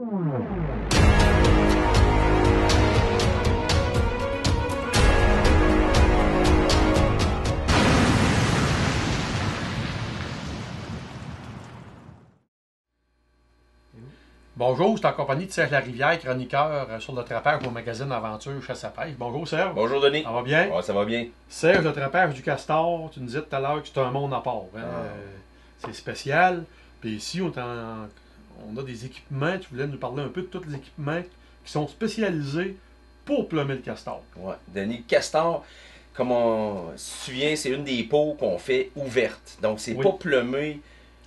Bonjour, je suis en compagnie de Serge Larivière, chroniqueur sur le trapage au magazine Aventure Chasse à Pêche. Bonjour Serge. Bonjour Denis. Ça va bien? Ouais, ça va bien. Serge, le trapage du castor, tu nous disais tout à l'heure que c'est un monde à part. Hein? C'est spécial. Puis ici, on a des équipements. Tu voulais nous parler un peu de tous les équipements qui sont spécialisés pour plumer le castor. Ouais, Denis, le castor, comme on se souvient, c'est une des peaux qu'on fait ouverte. Donc, c'est pas plumé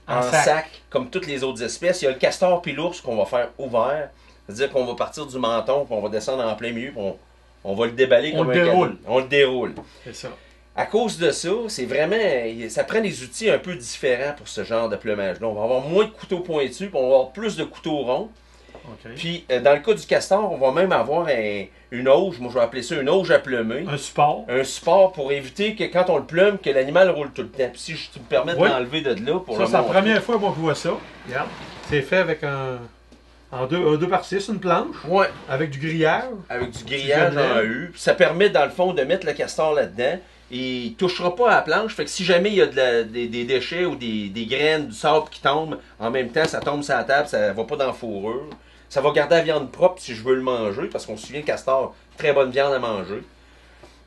en sac comme toutes les autres espèces. Il y a le castor puis l'ours qu'on va faire ouvert. C'est-à-dire qu'on va partir du menton, puis on va descendre en plein milieu, puis on va le déballer comme un cadeau. On le déroule. C'est ça. À cause de ça, c'est vraiment, ça prend des outils un peu différents pour ce genre de plumage-là. On va avoir moins de couteaux pointus, puis on va avoir plus de couteaux ronds. Okay. Puis, dans le cas du castor, on va même avoir une auge, moi je vais appeler ça une auge à plumer. Un support. Un support pour éviter que quand on le plume, que l'animal roule tout le temps. Puis si tu me permets de l'enlever de là pour le montrer. C'est la première fois que je vois ça. Regarde. C'est fait avec en 2 par 6, une planche. Ouais. Avec du grillage. Avec du grillage en U. Ça permet dans le fond de mettre le castor là-dedans. Il ne touchera pas à la planche. Fait que si jamais il y a des déchets ou des graines, du sable qui tombent, en même temps, ça tombe sur la table, ça ne va pas dans la fourrure. Ça va garder la viande propre si je veux le manger, parce qu'on se souvient, castor, très bonne viande à manger.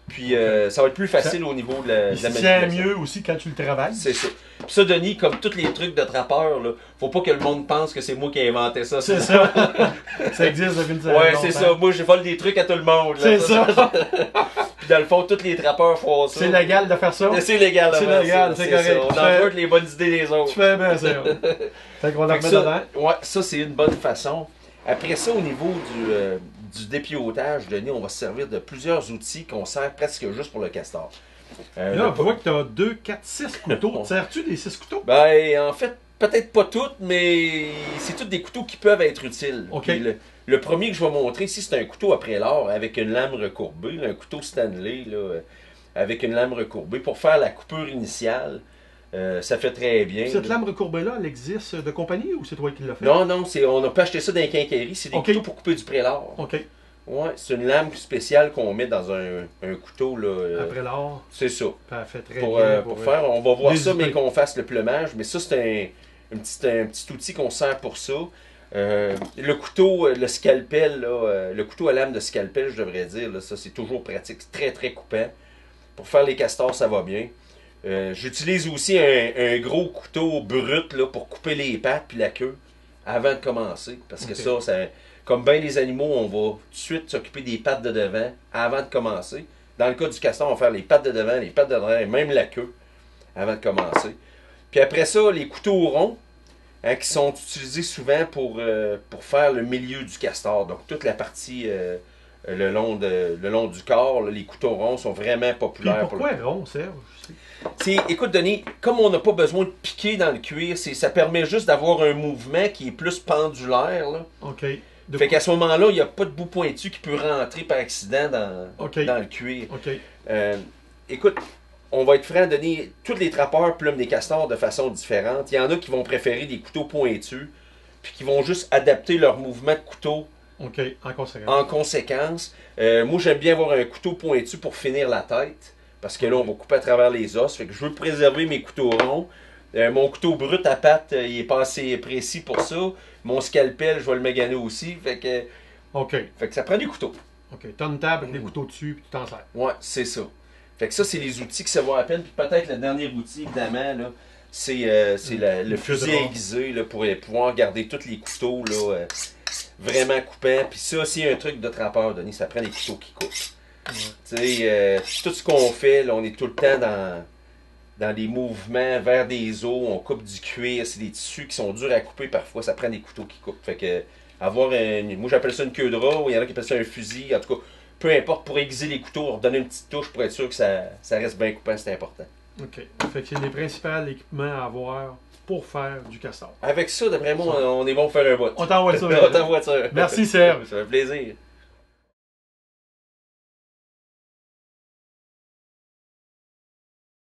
Puis ça va être plus facile au niveau de la manipulation. C'est mieux aussi quand tu le travailles. C'est ça. Puis ça, Denis, comme tous les trucs de trappeur, là, faut pas que le monde pense que c'est moi qui ai inventé ça. C'est ça. Ça existe depuis une certaine ouais, c'est ça. Moi, je vole des trucs à tout le monde. C'est ça. Puis dans le fond, tous les trappeurs font ça. C'est légal de faire ça. C'est légal de faire ça. C'est correct. On emprunte les bonnes idées des autres. Tu fais bien ça. Fait qu'on en remet dedans. Ouais, ça, c'est une bonne façon. Après ça, au niveau du dépiotage, Denis, on va se servir de plusieurs outils qu'on sert presque juste pour le castor. Là, on voit que tu as 2, 4, 6 couteaux. Sers-tu des 6 couteaux? Ben, en fait, peut-être pas toutes, mais c'est tous des couteaux qui peuvent être utiles. Okay. Le premier que je vais montrer ici, c'est un couteau après l'or avec une lame recourbée, un couteau Stanley là, avec une lame recourbée pour faire la coupure initiale. Ça fait très bien. Cette lame recourbée-là, elle existe de compagnie ou c'est toi qui l'as fait? Non, non, on n'a pas acheté ça dans les quincailleries. C'est des couteaux pour couper du prélard. OK. Ouais, c'est une lame spéciale qu'on met dans un couteau. Là, après l'or. C'est ça. Ça fait très bien. Pour faire, on va voir ça, mais qu'on fasse le plumage. Mais ça, c'est un petit outil qu'on sert pour ça. Le couteau, le scalpel, là, le couteau à lame de scalpel, je devrais dire, là, ça c'est toujours pratique. C'est très très coupant. Pour faire les castors, ça va bien. J'utilise aussi un gros couteau brut là, pour couper les pattes puis la queue avant de commencer. Parce que ça, comme bien les animaux, on va tout de suite s'occuper des pattes de devant avant de commencer. Dans le cas du castor, on va faire les pattes de devant, les pattes de derrière et même la queue avant de commencer. Puis après ça, les couteaux ronds qui sont utilisés souvent pour faire le milieu du castor. Donc toute la partie le long du corps, là, les couteaux ronds sont vraiment populaires. Puis pourquoi rond, Serge? Écoute, Denis, comme on n'a pas besoin de piquer dans le cuir, ça permet juste d'avoir un mouvement qui est plus pendulaire. Là. OK. Fait qu'à ce moment-là, il n'y a pas de bout pointu qui peut rentrer par accident dans le cuir. OK. Écoute, on va être franc, Denis, tous les trappeurs plument des castors de façon différente. Il y en a qui vont préférer des couteaux pointus, puis qui vont juste adapter leur mouvement de couteau en conséquence. Moi, j'aime bien avoir un couteau pointu pour finir la tête. Parce que là, on va couper à travers les os. Fait que je veux préserver mes couteaux ronds. Mon couteau brut à patte, il est pas assez précis pour ça. Mon scalpel, je vais le maganer aussi. Fait que ça prend du couteau. OK. Tu as une table avec des couteaux dessus, puis tu t'en sers. Ouais, c'est ça. Fait que ça, c'est les outils qui se voient à peine. Puis peut-être le dernier outil, évidemment, là, c'est le fusil aiguisé là, pour pouvoir garder tous les couteaux là, vraiment coupants. Puis ça, s'il y a un truc de trappeur, Denis, ça prend des couteaux qui coupent. Tu sais, tout ce qu'on fait, là, on est tout le temps dans des mouvements vers des os, on coupe du cuir, c'est des tissus qui sont durs à couper parfois, ça prend des couteaux qui coupent. Fait que moi j'appelle ça une queue de rat, ou il y en a qui appellent ça un fusil, en tout cas, peu importe, pour aiguiser les couteaux, redonner une petite touche pour être sûr que ça reste bien coupant, c'est important. OK. Fait que c'est les principaux équipements à avoir pour faire du castor. Avec ça, d'après moi, on est bon pour faire un bout. On t'envoie ça. On t'envoie ça. Merci Serge. Ça fait plaisir.